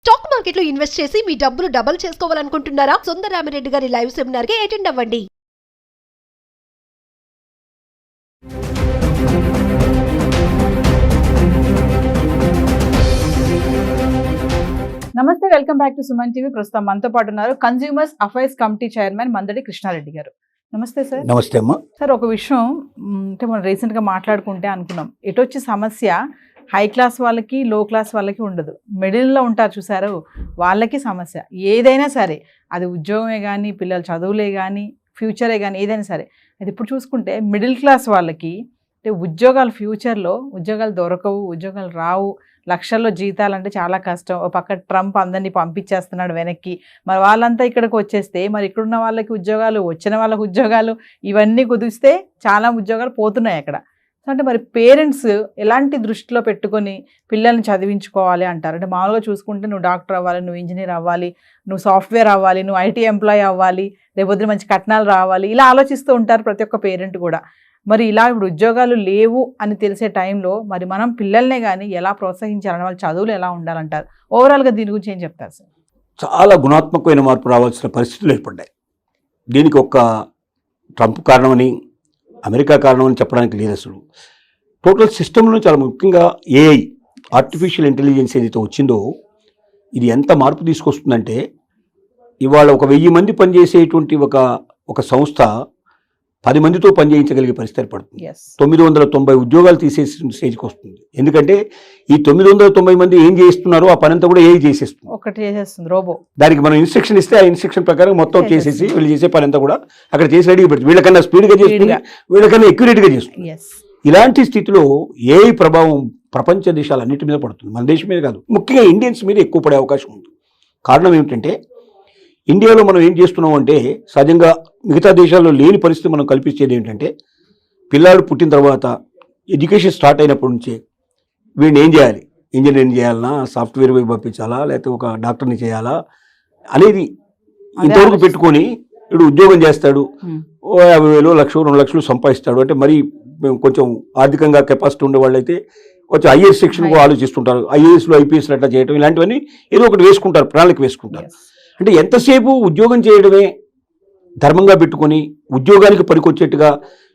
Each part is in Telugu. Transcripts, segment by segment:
స్టాక్ మార్కెట్ లో ఇన్వెస్ట్ చేసి మీ డబ్బులు డబుల్ చేసుకోవాలనుకుంటున్నారా? సుందరరామిరెడ్డి గారి లైవ్ సెమినార్ కి అటెండ్ అవ్వండి. నమస్తే, welcome back to Suman TV. ప్రస్తుతం మనతో పాటు ఉన్నారు consumers affairs committee chairman Mandadi Krishna Reddy గారు. నమస్తే సార్. నమస్తే అమ్మా. సార్, ఒక విషయం అంటే మనం రీసెంట్గా మాట్లాడుకుంటే అనుకున్నాం, ఎటొచ్చి సమస్య హై క్లాస్ వాళ్ళకి లో క్లాస్ వాళ్ళకి ఉండదు, మిడిల్లో ఉంటారు చూసారు, వాళ్ళకి సమస్య. ఏదైనా సరే, అది ఉద్యోగమే కానీ, పిల్లల చదువులే కానీ, ఫ్యూచరే కానీ, ఏదైనా సరే. అది ఇప్పుడు చూసుకుంటే మిడిల్ క్లాస్ వాళ్ళకి అంటే ఉద్యోగాలు, ఫ్యూచర్లో ఉద్యోగాలు దొరకవు, ఉద్యోగాలు రావు, లక్షల్లో జీతాలు అంటే చాలా కష్టం. ఒక పక్క ట్రంప్ అందరినీ పంపించేస్తున్నాడు వెనక్కి. మరి వాళ్ళంతా ఇక్కడికి వచ్చేస్తే మరి ఇక్కడున్న వాళ్ళకి ఉద్యోగాలు, వచ్చిన వాళ్ళకి ఉద్యోగాలు, ఇవన్నీ కుదిస్తే చాలా ఉద్యోగాలు పోతున్నాయి అక్కడ. అంటే మరి పేరెంట్స్ ఎలాంటి దృష్టిలో పెట్టుకొని పిల్లల్ని చదివించుకోవాలి అంటారు? అంటే మామూలుగా చూసుకుంటే నువ్వు డాక్టర్ అవ్వాలి, నువ్వు ఇంజనీర్ అవ్వాలి, నువ్వు సాఫ్ట్వేర్ అవ్వాలి, నువ్వు ఐటీ ఎంప్లాయీ అవ్వాలి, లేకపోతే మంచి కట్నాలు రావాలి, ఇలా ఆలోచిస్తూ ఉంటారు ప్రతి ఒక్క పేరెంట్ కూడా. మరి ఇలా ఇప్పుడు ఉద్యోగాలు లేవు అని తెలిసే టైంలో మరి మనం పిల్లల్నే కానీ ఎలా ప్రోత్సహించాలని, వాళ్ళ చదువులు ఎలా ఉండాలంటారు? ఓవరాల్గా దీని గురించి ఏం చెప్తారు సార్? చాలా గుణాత్మకమైన మార్పు రావాల్సిన పరిస్థితులు ఏర్పడ్డాయి. దీనికి ఒక్క ట్రంప్ కారణమని, అమెరికా కారణమని చెప్పడానికి లేదు. అసలు టోటల్ సిస్టంలో చాలా ముఖ్యంగా ఏఐ, ఆర్టిఫిషియల్ ఇంటెలిజెన్స్ ఏదైతే వచ్చిందో, ఇది ఎంత మార్పు తీసుకొస్తుందంటే, ఇవాళ 1000 మంది పనిచేసేటువంటి ఒక సంస్థ 10 మందితో పనిచేయించగలిగే పరిస్థితి ఏర్పడుతుంది. 990 ఉద్యోగాలు తీసేసి స్టేజ్కి వస్తుంది. ఎందుకంటే ఈ 990 మంది ఏం చేస్తున్నారో ఆ పని అంతా కూడా ఏఐ చేసేస్తుంది, ఒకటి చేసేస్తుంది రోబో. దానికి మనం ఇన్స్ట్రక్షన్ ఇస్తే ఆ ఇన్స్ట్రక్షన్ ప్రకారం మొత్తం చేసేసి వీళ్ళు చేసే పని అంతా కూడా అక్కడ చేసి రెడీగా పెడుతుంది. వీళ్ళకన్నా స్పీడ్గా చేస్తుంది, వీళ్ళకన్నా ఎక్యురేట్గా చేస్తుంది. ఇలాంటి స్థితిలో ఏఐ ప్రభావం ప్రపంచ దేశాలన్నిటి మీద పడుతుంది, మన దేశం మీద కాదు, ముఖ్యంగా ఇండియన్స్ మీద ఎక్కువ పడే అవకాశం ఉంది. కారణం ఏమిటంటే, ఇండియాలో మనం ఏం చేస్తున్నాం అంటే, సహజంగా మిగతా దేశాల్లో లేని పరిస్థితి మనం కల్పించేది ఏంటంటే, పిల్లాడు పుట్టిన తర్వాత ఎడ్యుకేషన్ స్టార్ట్ అయినప్పటి నుంచే వీడిని ఏం చేయాలి, ఇంజనీరింగ్ చేయాలన్నా, సాఫ్ట్వేర్ వైపు పంపించాలా, లేకపోతే ఒక డాక్టర్ని చేయాలా అనేది ఇంతవరకు పెట్టుకొని వీడు ఉద్యోగం చేస్తాడు, 50,000, 1,00,000, 2 లక్షలు సంపాదిస్తాడు. అంటే మరి కొంచెం ఆర్థికంగా కెపాసిటీ ఉండే వాళ్ళైతే కొంచెం ఐఏఎస్ సెక్షన్కు ఆలోచిస్తుంటారు, ఐఏఎస్లు ఐపీఎస్లు అట్లా చేయడం, ఇలాంటివన్నీ ఏదో ఒకటి వేసుకుంటారు, ప్రణాళిక వేసుకుంటారు. అంటే ఎంతసేపు ఉద్యోగం చేయడమే ధర్మంగా పెట్టుకొని ఉద్యోగానికి పనికొచ్చేట్టుగా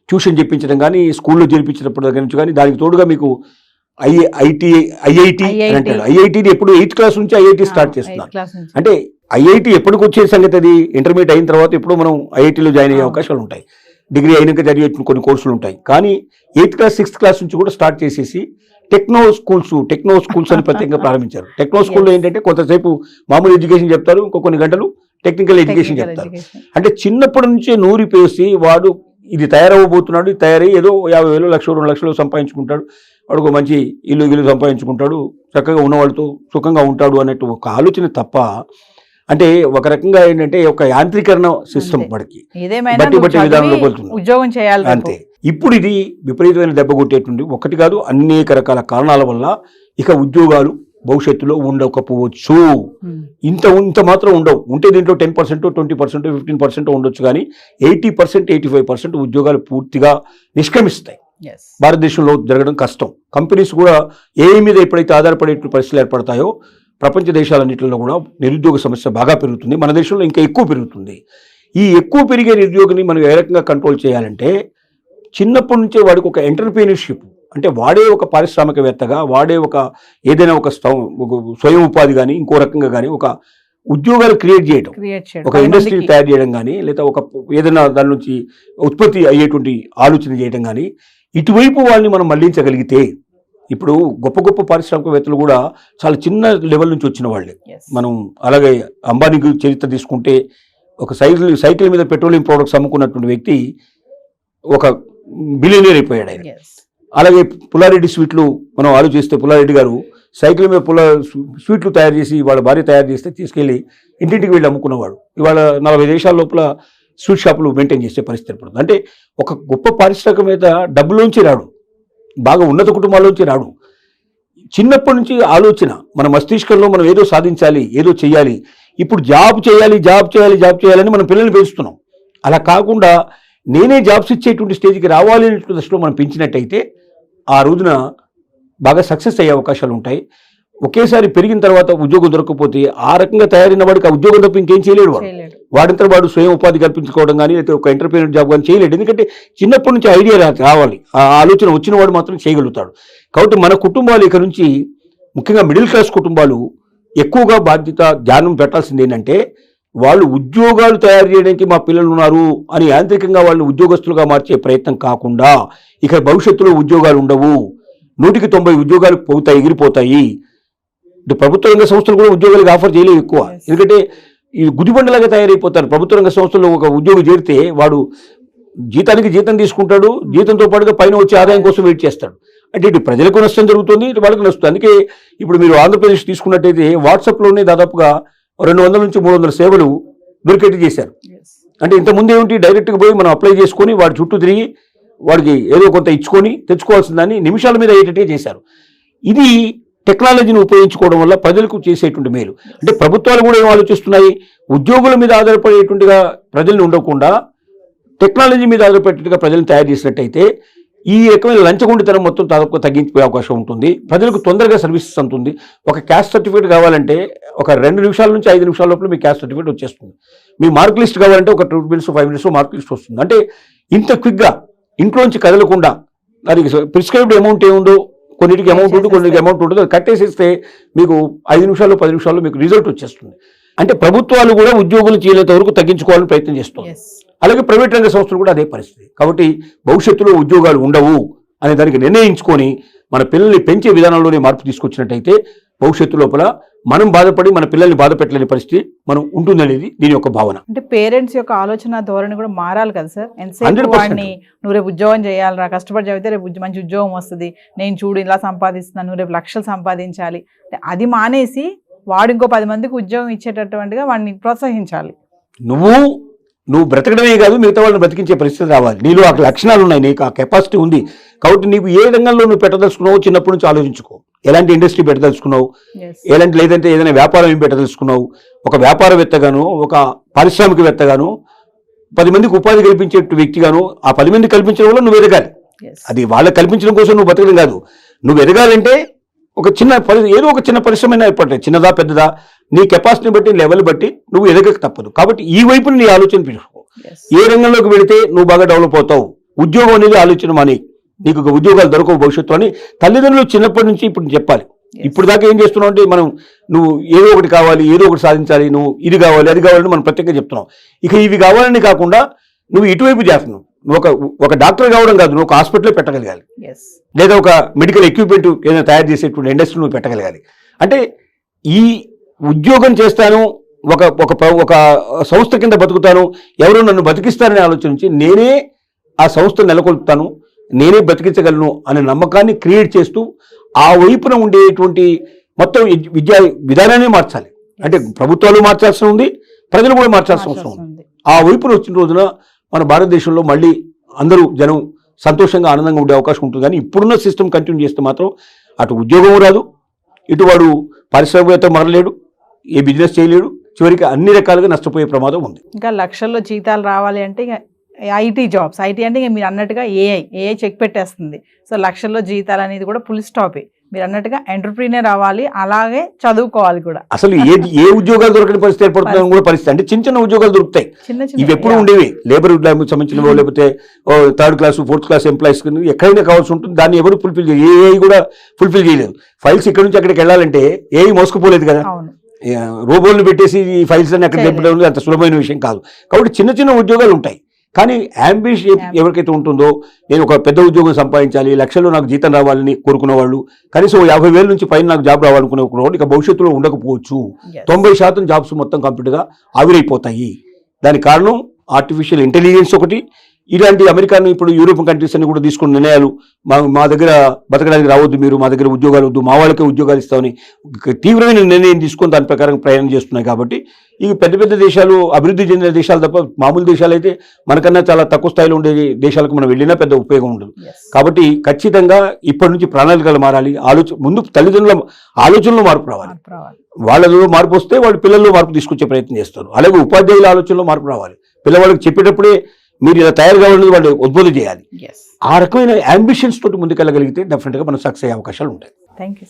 ట్యూషన్ చెప్పించడం కానీ, స్కూల్లో చేర్పించినప్పుడు దగ్గర నుంచి కానీ, దానికి తోడుగా మీకు ఐఐటి అని అంటారు. ఐఐటీని ఎప్పుడు 8th క్లాస్ నుంచి ఐఐటి స్టార్ట్ చేస్తున్నారు. అంటే ఐఐటి ఎప్పటికి వచ్చే సంగతి, అది ఇంటర్మీడియట్ అయిన తర్వాత ఎప్పుడు మనం ఐఐటీలో జాయిన్ అయ్యే అవకాశాలు ఉంటాయి, డిగ్రీ అయినాక చదివే కొన్ని కోర్సులు ఉంటాయి. కానీ 8th క్లాస్ 6th క్లాస్ నుంచి కూడా స్టార్ట్ చేసేసి టెక్నో స్కూల్స్ అని ప్రత్యేకంగా ప్రారంభించారు. టెక్నో స్కూల్లో ఏంటంటే కొంతసేపు మామూలు ఎడ్యుకేషన్ చెప్తారు, కొన్ని గంటలు టెక్నికల్ ఎడ్యుకేషన్ చెప్తారు. అంటే చిన్నప్పటి నుంచే నూరిపేసి వాడు ఇది తయారవ్వబోతున్నాడు, ఇది తయారై ఏదో 50,000, 1,00,000, 2 లక్షలు సంపాదించుకుంటాడు, వాడు ఒక మంచి ఇల్లు సంపాదించుకుంటాడు, చక్కగా ఉన్నవాళ్ళతో సుఖంగా ఉంటాడు అన్నట్టు ఒక ఆలోచన తప్ప, అంటే ఒక రకంగా ఏంటంటే ఒక యాంత్రీకరణ సిస్టమ్ వాడికి బట్టి విధానంలో పోతుంది, ఉద్యోగం చేయాలి అంతే. ఇప్పుడు ఇది విపరీతమైన దెబ్బ కొట్టేటువంటి, ఒకటి కాదు అనేక రకాల కారణాల వల్ల ఇక ఉద్యోగాలు భవిష్యత్తులో ఉండకపోవచ్చు. ఇంత మాత్రం ఉండవు. ఉంటే దీంట్లో 10%, 20%, 15% ఉండొచ్చు, కానీ 80%, 85% ఉద్యోగాలు పూర్తిగా నిష్క్రమిస్తాయి. భారతదేశంలో జరగడం కష్టం. కంపెనీస్ కూడా ఏఐ మీద ఎప్పుడైతే ఆధారపడే పరిస్థితులు ఏర్పడతాయో, ప్రపంచ దేశాలన్నింటిలో కూడా నిరుద్యోగ సమస్య బాగా పెరుగుతుంది. మన దేశంలో ఇంకా ఎక్కువ పెరుగుతుంది. ఈ ఎక్కువ పెరిగే నిరుద్యోగిని మనం ఏ రకంగా కంట్రోల్ చేయాలంటే, చిన్నప్పటి నుంచే వాడికి ఒక ఎంటర్‌ప్రెన్యూర్‌షిప్, అంటే వాడే ఒక పారిశ్రామికవేత్తగా, వాడే ఏదైనా ఒక స్వయం ఉపాధి కానీ, ఇంకో రకంగా కానీ ఒక ఉద్యోగాలు క్రియేట్ చేయడం, ఒక ఇండస్ట్రీ తయారు చేయడం కానీ, లేదా ఏదైనా దాని నుంచి ఉత్పత్తి అయ్యేటువంటి ఆలోచన చేయడం కానీ, ఇటువైపు వాళ్ళని మనం మళ్లించగలిగితే, ఇప్పుడు గొప్ప పారిశ్రామికవేత్తలు కూడా చాలా చిన్న లెవెల్ నుంచి వచ్చిన వాళ్ళే. మనం అలాగే అంబానీ చరిత్ర తీసుకుంటే, ఒక సైకిల్ మీద పెట్రోలియం ప్రొడక్ట్స్ అమ్ముకున్నటువంటి వ్యక్తి ఒక బిలియనీర్ అయిపోయాడు ఆయన. అలాగే పుల్లారెడ్డి స్వీట్లు మనం ఆలోచిస్తే, పుల్లారెడ్డి గారు సైకిల్ మీద స్వీట్లు తయారు చేసి వాళ్ళ భార్య తయారు చేస్తే తీసుకెళ్లి ఇంటింటికి వెళ్ళి అమ్ముకున్నవాడు. ఇవాళ 40 దేశాల లోపల స్వీట్ షాపులు మెయింటైన్ చేసే పరిస్థితి ఏర్పడుతుంది. అంటే ఒక గొప్ప పారిశ్రామికవేత్త డబ్బులోంచి రాడు, బాగా ఉన్నత కుటుంబాల్లోంచి రాడు. చిన్నప్పటి నుంచి ఆలోచన, మన మస్తిష్కంలో మనం ఏదో సాధించాలి, ఏదో చేయాలి, ఇప్పుడు జాబ్ చేయాలని మనం పిల్లల్ని పెంచుతున్నాం. అలా కాకుండా నేనే జాబ్స్ ఇచ్చేటువంటి స్టేజ్కి రావాలి అనే దశలో మనం పెంచినట్టయితే ఆ రోజున బాగా సక్సెస్ అయ్యే అవకాశాలు ఉంటాయి. ఒకేసారి పెరిగిన తర్వాత ఉద్యోగం దొరకకపోతే ఆ రకంగా తయారైన వాడికి ఆ ఉద్యోగం తప్ప ఇంకేం చేయలేడు వాడు. చేయలేడు. వాడంతా వాడు స్వయం ఉపాధి కల్పించుకోవడం కానీ లేకపోతే ఒక ఎంటర్ప్రీనర్ జాబ్ కానీ చేయలేడు. ఎందుకంటే చిన్నప్పటి నుంచి ఐడియా రావాలి, ఆ ఆలోచన వచ్చిన వాడు మాత్రం చేయగలుగుతాడు. కాబట్టి మన కుటుంబాలు ఇక నుంచి ముఖ్యంగా మిడిల్ క్లాస్ కుటుంబాలు ఎక్కువగా బాధ్యత ధ్యానం పెట్టాల్సింది ఏంటంటే వాళ్ళు ఉద్యోగాలు తయారు చేయడానికి మా పిల్లలు ఉన్నారు అని యాంత్రికంగా వాళ్ళని ఉద్యోగస్తులుగా మార్చే ప్రయత్నం కాకుండా ఇక భవిష్యత్తులో ఉద్యోగాలు ఉండవు, 100% ఉద్యోగాలు పోతాయి, ఎగిరిపోతాయి. అంటే ప్రభుత్వ రంగ సంస్థలు కూడా ఉద్యోగాలకు ఆఫర్ చేయలేవు ఎక్కువ. ఎందుకంటే ఈ గుదిబండలాగా తయారైపోతారు. ప్రభుత్వ రంగ సంస్థల్లో ఒక ఉద్యోగి చేరితే వాడు జీతానికి జీతం తీసుకుంటాడు, జీతంతో పాటుగా పైన వచ్చే ఆదాయం కోసం వెయిట్ చేస్తాడు. అంటే ఇటు ప్రజలకు నష్టం జరుగుతుంది, ఇటు వాళ్ళకి నష్టం. అందుకే ఇప్పుడు మీరు ఆంధ్రప్రదేశ్ తీసుకున్నట్టయితే వాట్సాప్లోనే దాదాపుగా 200 నుంచి 300 సేవలు దొరికేట్టు చేశారు. అంటే ఇంతకుముందు ఏమిటి, డైరెక్ట్గా పోయి మనం అప్లై చేసుకొని వాడి చుట్టూ తిరిగి వాడికి ఏదో కొంత ఇచ్చుకొని తెచ్చుకోవాల్సిందని నిమిషాల మీద అయ్యేటట్టే చేశారు. ఇది టెక్నాలజీని ఉపయోగించుకోవడం వల్ల ప్రజలకు చేసేటువంటి మేలు. అంటే ప్రభుత్వాలు కూడా ఏం ఆలోచిస్తున్నాయి, ఉద్యోగుల మీద ఆధారపడేటువంటిగా ప్రజల్ని ఉండకుండా టెక్నాలజీ మీద ఆధారపడేట్టుగా ప్రజలను తయారు చేసినట్టయితే ఈ రకమైన లంచగొండితనం మొత్తం దాదాపు తగ్గించిపోయే అవకాశం ఉంటుంది. ప్రజలకు తొందరగా సర్వీసెస్ అందుతుంది. ఒక క్యాస్ట్ సర్టిఫికేట్ కావాలంటే ఒక 2 నిమిషాల నుంచి 5 నిమిషాల లోపల మీ క్యాస్ట్ సర్టిఫికేట్ వచ్చేస్తుంది. మీ మార్క్ లిస్ట్ కావాలంటే ఒక 2 minutes 5 minutes మార్క్ లిస్ట్ వస్తుంది. అంటే ఇంత క్విక్గా ఇంట్లోంచి కదలకుండా దానికి ప్రిస్క్రైబ్డ్ అమౌంట్ ఏముందో కొన్నిటికి అమౌంట్ ఉంటుంది, కొన్నిటికి అమౌంట్ ఉంటుంది, అది కట్టేసేస్తే మీకు 5 నిమిషాలు 10 నిమిషాల్లో మీకు రిజల్ట్ వచ్చేస్తుంది. అంటే ప్రభుత్వాలు కూడా ఉద్యోగులు చేయలేంత వరకు తగ్గించుకోవాలని ప్రయత్నం చేస్తుంది. అలాగే ప్రైవేట్ రంగ సంస్థలు కూడా అదే పరిస్థితి. కాబట్టి భవిష్యత్తులో ఉద్యోగాలు ఉండవు అనే దానికి నిర్ణయించుకొని మన పిల్లల్ని పెంచే విధానంలోనే మార్పు తీసుకొచ్చినట్టయితే భవిష్యత్తు లోపల మనం బాధపడి మన పిల్లల్ని బాధ పెట్టలేని పరిస్థితి మనం ఉంటుందనేది దీని యొక్క భావన. అంటే పేరెంట్స్ యొక్క ఆలోచన ధోరణి కూడా మారాలి కదా సార్. 100% వాడిని నువ్వు రేపు ఉద్యోగం చేయాలరా, కష్టపడి చదివితే రేపు మంచి ఉద్యోగం వస్తుంది, నేను చూడు ఇలా సంపాదిస్తున్నాను, నువ్వు రేపు లక్షలు సంపాదించాలి, అది మానేసి వాడు ఇంకో 10 మందికి ఉద్యోగం ఇచ్చేటటువంటిగా వాడిని ప్రోత్సహించాలి. నువ్వు బ్రతకడమే కాదు, మిగతా వాళ్ళని బ్రతికించే పరిస్థితి రావాలి. నీలో ఆ లక్షణాలు ఉన్నాయి, నీకు ఆ కెపాసిటీ ఉంది. కాబట్టి నీకు ఏ రంగంలో నువ్వు పెట్టదలుచుకున్నావో చిన్నప్పటి నుంచి ఆలోచించుకో. ఎలాంటి ఇండస్ట్రీ పెట్టదలుచుకున్నావు, ఎలాంటి లేదంటే ఏదైనా వ్యాపారం ఏం పెట్టదలుచుకున్నావు. ఒక వ్యాపారవేత్తగాను, ఒక పారిశ్రామికవేత్తగాను, 10 మందికి ఉపాధి కల్పించే వ్యక్తిగాను ఆ 10 మంది కల్పించడం వల్ల నువ్వు ఎదగాలి. అది వాళ్ళకి కల్పించడం కోసం నువ్వు బతకడం కాదు. నువ్వు ఎదగాలంటే ఏదో ఒక చిన్న పరిశ్రమ ఏర్పడతాయి, చిన్నదా పెద్దదా, నీ కెపాసిటీని బట్టి లెవెల్ బట్టి నువ్వు ఎదగక తప్పదు. కాబట్టి ఈ వైపుని నీ ఆలోచన పెట్టుకో. ఏ రంగంలోకి వెళితే నువ్వు బాగా డెవలప్ అవుతావు. ఉద్యోగం అనేది ఆలోచన మాని, నీకు ఉద్యోగాలు దొరకవు భవిష్యత్తు అని తల్లిదండ్రులు చిన్నప్పటి నుంచి ఇప్పుడు చెప్పాలి. ఇప్పుడు దాకా ఏం చేస్తున్నావు అంటే నువ్వు ఏదో ఒకటి కావాలి, ఏదో ఒకటి సాధించాలి, నువ్వు ఇది కావాలి అది కావాలని మనం ప్రత్యేకంగా చెప్తున్నావు. ఇక ఇవి కావాలని కాకుండా నువ్వు ఇటువైపు చేస్తున్నావు. ఒక డాక్టర్ కావడం కాదు, నువ్వు ఒక హాస్పిటల్లో పెట్టగలగాలి, లేదా ఒక మెడికల్ ఎక్విప్మెంట్ ఏదైనా తయారు చేసేటువంటి ఇండస్ట్రీ నువ్వు పెట్టగలగాలి. అంటే ఈ ఉద్యోగం చేస్తాను, ఒక సంస్థ కింద బతుకుతాను, ఎవరు నన్ను బతికిస్తారనే ఆలోచన నుంచి నేనే ఆ సంస్థ నెలకొల్పుతాను, నేనే బతికించగలను అనే నమ్మకాన్ని క్రియేట్ చేస్తూ ఆ వైపున ఉండేటువంటి మొత్తం విద్యా విధానాన్ని మార్చాలి. అంటే ప్రభుత్వాలు మార్చాల్సి ఉంది, ప్రజలు కూడా మార్చాల్సిన అవసరం ఉంది. ఆ వైపున వచ్చిన రోజున మన భారతదేశంలో మళ్ళీ అందరూ జనం సంతోషంగా ఆనందంగా ఉండే అవకాశం ఉంటుంది. కానీ ఇప్పుడున్న సిస్టమ్ కంటిన్యూ చేస్తే మాత్రం అటు ఉద్యోగం రాదు, ఇటు వాడు పారిశ్రామికవేత్త మారలేడు, ఏ బిజినెస్ చేయలేడు, చివరికి అన్ని రకాలుగా నష్టపోయే ప్రమాదం ఉంది. ఇంకా లక్షల్లో జీతాలు రావాలి అంటే ఇక ఐటీ జాబ్స్, ఐటీ అంటే ఇక మీరు అన్నట్టుగా ఏఐ చెక్ పెట్టేస్తుంది. సో లక్షల్లో జీతాలు అనేది కూడా ఫుల్ స్టాపే. మీరు అన్నట్టుగా ఎంటర్ప్రీనర్ అవ్వాలి, అలాగే చదువుకోవాలి కూడా. అసలు ఏ ఉద్యోగాలు దొరకని పరిస్థితి ఏర్పడుతుందని కూడా పరిస్థితి. అంటే చిన్న ఉద్యోగాలు దొరుకుతాయి, ఇవి ఎప్పుడు ఉండేవి. లేబర్ సంబంధించినవో లేకపోతే 3rd class 4th class employees ఎక్కడైనా కావాల్సి ఉంటుంది. దాన్ని ఎవరు ఫుల్ఫిల్ చేయలేదు, ఏఐ కూడా ఫుల్ఫిల్ చేయలేదు. ఫైల్స్ ఇక్కడ నుంచి అక్కడికి వెళ్ళాలంటే ఏఐ మోసుకుపోలేదు కదా, రోబోల్ని పెట్టేసి ఈ ఫైల్స్ అన్ని అక్కడ నింపడం అంత సులభమైన విషయం కాదు. కాబట్టి చిన్న ఉద్యోగాలు ఉంటాయి. కానీ అంబిషన్ ఎవరికైతే ఉంటుందో, నేను ఒక పెద్ద ఉద్యోగం సంపాదించాలి, లక్షల్లో నాకు జీతం రావాలని కోరుకునే వాళ్ళు, కనీసం 50,000 నుంచి పైన నాకు జాబ్ రావాలనుకునే వాళ్ళు ఇక భవిష్యత్తులో ఉండకపోవచ్చు. 90% జాబ్స్ మొత్తం కంప్లీట్గా ఆవిరైపోతాయి. దానికి కారణం ఆర్టిఫిషియల్ ఇంటెలిజెన్స్ ఒకటి. ఇలాంటి అమెరికాను ఇప్పుడు యూరోపియన్ కంట్రీస్ అన్ని కూడా తీసుకున్న నిర్ణయాలు, మా దగ్గర బతకడానికి రావద్దు, మీరు మా దగ్గర ఉద్యోగాలు వద్దు, మా వాళ్ళకే ఉద్యోగాలు ఇస్తామని తీవ్రమైన నిర్ణయం తీసుకొని దాని ప్రకారం ప్రయాణం చేస్తున్నాయి. కాబట్టి ఈ పెద్ద దేశాలు, అభివృద్ధి చెందిన దేశాలు తప్ప మామూలు దేశాలు అయితే మనకన్నా చాలా తక్కువ స్థాయిలో ఉండే దేశాలకు మనం వెళ్ళినా పెద్ద ఉపయోగం ఉండదు. కాబట్టి ఖచ్చితంగా ఇప్పటి నుంచి ప్రణాళికలు మారాలి. ముందు తల్లిదండ్రుల ఆలోచనలో మార్పు రావాలి. వాళ్ళలో మార్పు వస్తే వాళ్ళు పిల్లల్లో మార్పు తీసుకొచ్చే ప్రయత్నం చేస్తారు. అలాగే ఉపాధ్యాయుల ఆలోచనలో మార్పు రావాలి. పిల్లవాళ్ళకి చెప్పేటప్పుడే మీరు ఇలా తయారు కావాలని వాళ్ళు ఉద్బోధన చేయాలి. ఆ రకమైన అంబిషన్స్ తోటి ముందుకెళ్ళగలిగితే డెఫినెట్గా మనం సక్సెస్ అయ్యే అవకాశాలు ఉంటాయి. Thank you.